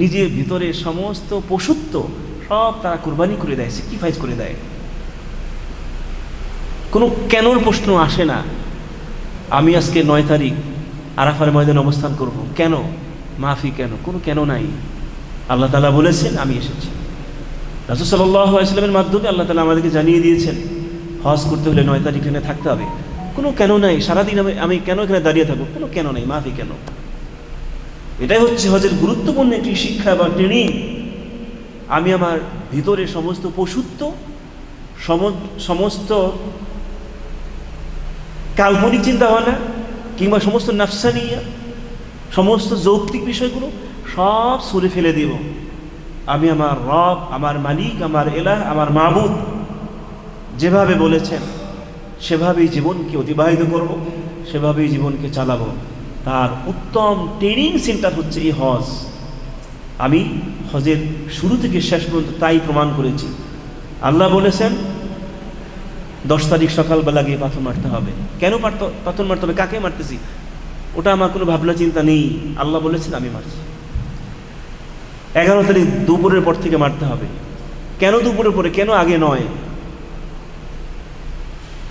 নিজের ভিতরে সমস্ত পশুত্ব সব তারা কোরবানি করে দেয়, স্যাক্রিফাইস করে দেয়। কোনো কেনর প্রশ্ন আসে না। আমি আজকে 9 তারিখ আরাফার ময়দানে অবস্থান করব, কেন? মাফি কেন? কোনো কেন নাই। আল্লাহ তাআলা বলেছেন আমি এসেছি। রাসূল সাল্লাল্লাহু আলাইহি ওয়াসাল্লামের মাধ্যমে আল্লাহ তাআলা আমাদেরকে জানিয়ে দিয়েছেন হজ করতে হলে 9 তারিখ এখানে থাকতে হবে। কোনো কেন নাই। সারাদিন আমি কেন এখানে দাঁড়িয়ে থাকবো? কোনো কেন নাই। মাফি কেন? এটাই হচ্ছে হজের গুরুত্বপূর্ণ একটি শিক্ষা বা ট্রেনিং। আমি আমার ভিতরে সমস্ত পশুত্ব, সমস্ত কাল্পনিক চিন্তাভাবনা কিংবা সমস্ত নাফসানিয়া, সমস্ত যৌক্তিক বিষয়গুলো সব সরে ফেলে দেব। আমি আমার রব, আমার মালিক, আমার এলাহ, আমার মাবুদ যেভাবে বলেছেন সেভাবেই জীবনকে অতিবাহিত করব, সেভাবেই জীবনকে চালাবো। তার উত্তম ট্রেনিং সেন্টার হচ্ছে এই হজ। আমি হজের শুরু থেকে শেষ পর্যন্ত তাই প্রমাণ করেছি। আল্লাহ বলেছেন 10 তারিখ সকালবেলা গিয়ে পাথর মারতে হবে। কেন পাথর মারতে হবে? কাকে মারতেছি ওটা আমার কোনো ভাবনা চিন্তা নেই। আল্লাহ বলেছেন আমি মারছি। 11 তারিখ দুপুরের পর থেকে মারতে হবে। কেন দুপুরের পরে? কেন আগে নয়?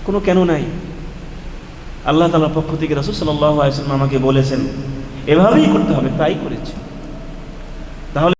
কোনো কেন নাই। আল্লাহ তাআলার পক্ষ থেকে রাসূল সাল্লাল্লাহু আলাইহি ওয়াসাল্লাম আমাকে বলেছেন এভাবেই করতে হবে, তাই করেছি। তাহলে